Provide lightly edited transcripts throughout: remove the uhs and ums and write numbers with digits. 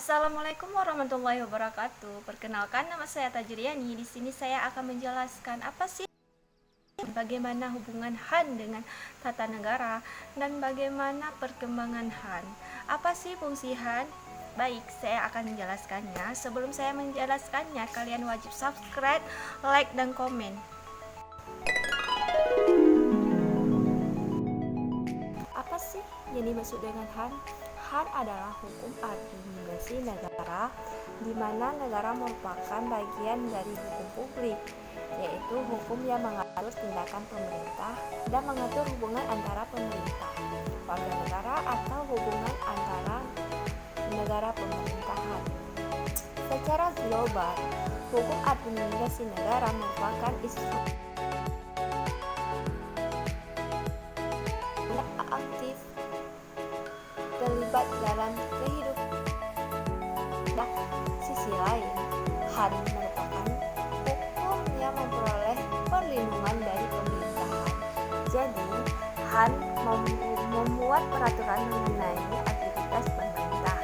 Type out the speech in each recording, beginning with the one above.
Assalamualaikum warahmatullahi wabarakatuh. Perkenalkan, nama saya Tajriani. Di sini saya akan menjelaskan apa sih, bagaimana hubungan Han dengan tata negara dan bagaimana perkembangan Han. Apa sih fungsi Han? Baik, saya akan menjelaskannya. Sebelum saya menjelaskannya, kalian wajib subscribe, like, dan komen. Apa sih yang dimaksud dengan Han? Han adalah hukum administrasi negara, di mana negara merupakan bagian dari hukum publik, yaitu hukum yang mengatur tindakan pemerintah dan mengatur hubungan antara pemerintah, warga negara atau hubungan antara negara pemerintahan. Secara global, hukum administrasi negara merupakan instrumen aktif terlibat dalam kehidupan. Sisi lain, Han merupakan hukum yang memperoleh perlindungan dari pemerintahan. Jadi, Han membuat peraturan mengenai aktivitas pemerintah.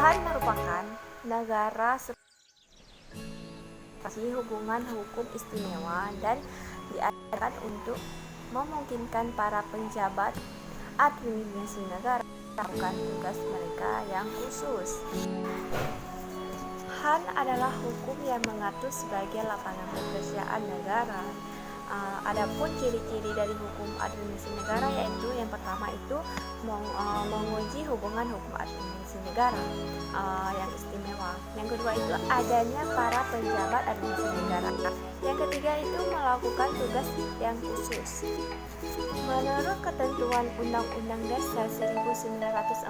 Han merupakan negara seperti hubungan hukum istimewa dan diadakan untuk memungkinkan para penjabat administrasi negara melakukan tugas mereka yang khusus. Han adalah hukum yang mengatur sebagai lapangan pekerjaan negara. Adapun ciri-ciri dari hukum administrasi negara yaitu yang pertama itu menguji hubungan hukum administrasi negara yang istimewa. Yang kedua itu adanya para penjabat administrasi negara. Yang ketiga itu melakukan tugas yang khusus. Menurut ketentuan Undang-Undang Dasar 1945,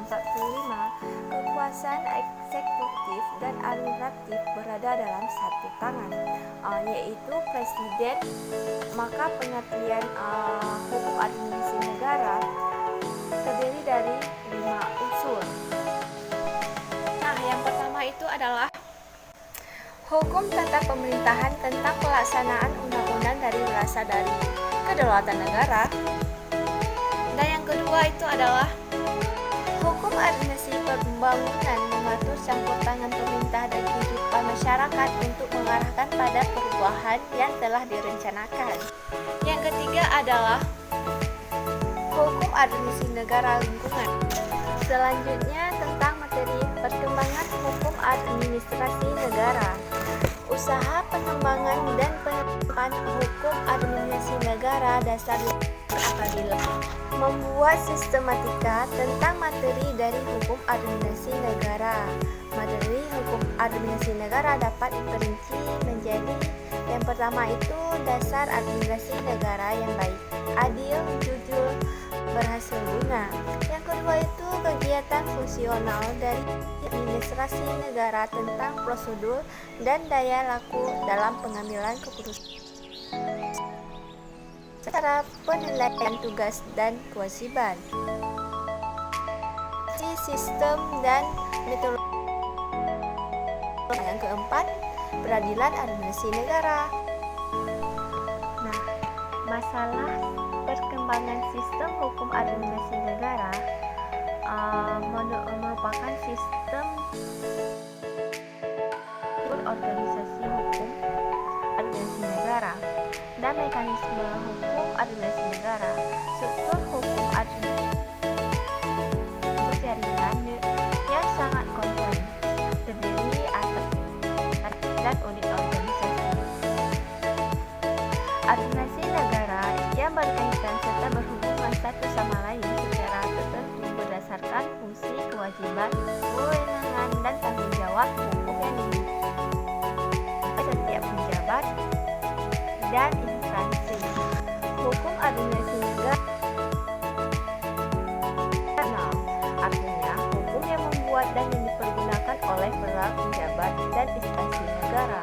kekuasaan eksekutif dan administratif berada dalam satu tangan, yaitu presiden. Maka pengertian hukum administrasi negara terdiri dari 5 unsur. Nah, yang pertama itu adalah hukum tata pemerintahan tentang pelaksanaan undang-undang dari berasal dari kedaulatan negara. Dan yang kedua itu adalah hukum administrasi pembangunan, mengatur campur tangan pemerintah dan kehidupan masyarakat untuk mengarahkan pada perubahan yang telah direncanakan. Yang ketiga adalah hukum administrasi negara lingkungan. Selanjutnya tentang materi perkembangan hukum administrasi negara. Usaha pengembangan dan penerapan hukum administrasi negara dasar apabila membuat sistematika tentang materi dari hukum administrasi negara. Materi hukum administrasi negara dapat diperinci menjadi yang pertama itu dasar administrasi negara yang baik, adil, jujur, berhasil guna. Yang kedua itu kegiatan fungsional dari administrasi negara tentang prosedur dan daya laku dalam pengambilan keputusan, cara penilaian tugas dan kewajiban, sistem dan metodologi. Yang keempat, peradilan administrasi negara. Nah, masalah perkembangan sistem hukum administrasi negara merupakan sistem organisasi hukum administrasi negara dan mekanisme hukum administrasi negara. Struktur hukum administrasi jaringan yang sangat kompleks, terdiri atas dan unit organisasi administrasi negara yang berkaitan serta berhubungan satu sama lain secara tertentu berdasarkan fungsi, kewajiban, kewenangan, dan tanggung jawab hukum yang dimiliki setiap pejabat dan instansi. Hukum administrasi negara artinya hukum yang membuat dan yang dipergunakan oleh para pejabat dan instansi negara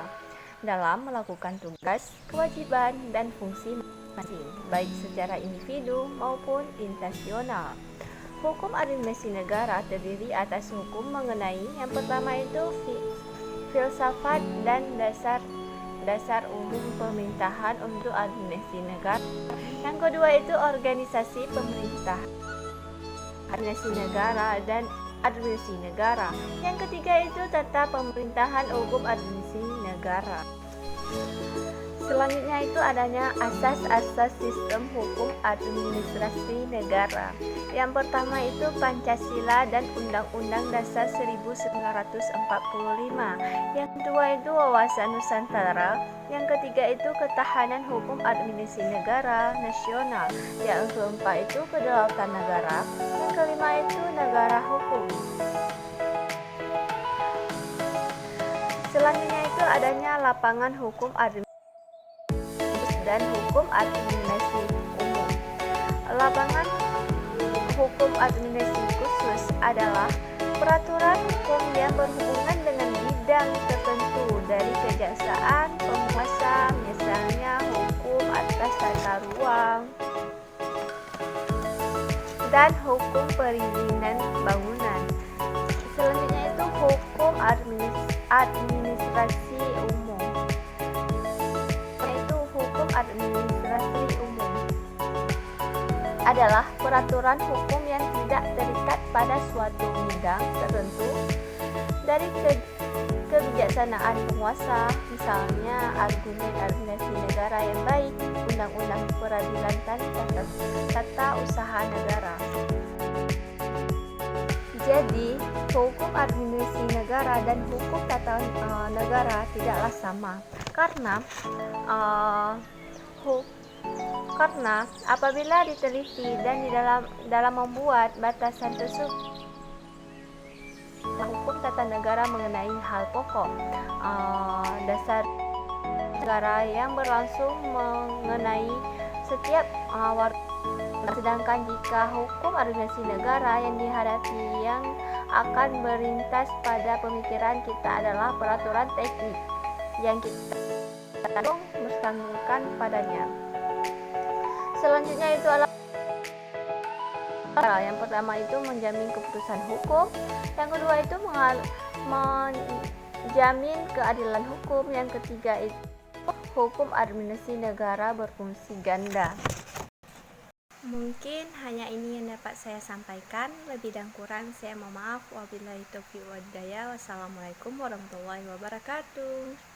dalam melakukan tugas, kewajiban, dan fungsi masing-masing, baik secara individu maupun institusional. Hukum administrasi negara terdiri atas hukum mengenai yang pertama itu filsafat dan dasar umum pemerintahan untuk administrasi negara. Yang kedua itu organisasi pemerintah, administrasi negara, dan administrasi negara. Yang ketiga itu tata pemerintahan hukum administrasi negara. Selanjutnya itu adanya asas-asas sistem hukum administrasi negara. Yang pertama itu Pancasila dan Undang-Undang Dasar 1945. Yang kedua itu wawasan Nusantara. Yang ketiga itu ketahanan hukum administrasi negara nasional. Yang keempat itu kedaulatan negara. Yang kelima itu negara hukum. Selanjutnya itu adanya lapangan hukum administrasi dan hukum administrasi umum. Lapangan hukum administrasi khusus adalah peraturan hukum yang berhubungan dengan bidang tertentu dari kejaksaan, penguasa, misalnya hukum atas tata ruang dan hukum perizinan bangunan. Selanjutnya itu hukum administrasi umum. Administrasi umum adalah peraturan hukum yang tidak terikat pada suatu bidang tertentu dari kebijaksanaan penguasa, misalnya argumen administrasi negara yang baik, undang-undang peradilan dan tata usaha negara. Jadi, hukum administrasi negara dan hukum tata negara tidaklah sama karena apabila diteliti dan di dalam membuat batasan tersebut, hukum tata negara mengenai hal pokok dasar negara yang berlangsung mengenai setiap warga. Sedangkan jika hukum administrasi negara yang dihadapi yang akan berintas pada pemikiran kita adalah peraturan teknik yang kita bersangkutan padanya. Selanjutnya itu adalah yang pertama itu menjamin keputusan hukum, yang kedua itu menjamin keadilan hukum, yang ketiga itu hukum administrasi negara berfungsi ganda. Mungkin hanya ini yang dapat saya sampaikan. Lebih dan kurang saya mohon maaf. Wabillahi taufiq wal hidayah. Wassalamualaikum warahmatullahi wabarakatuh.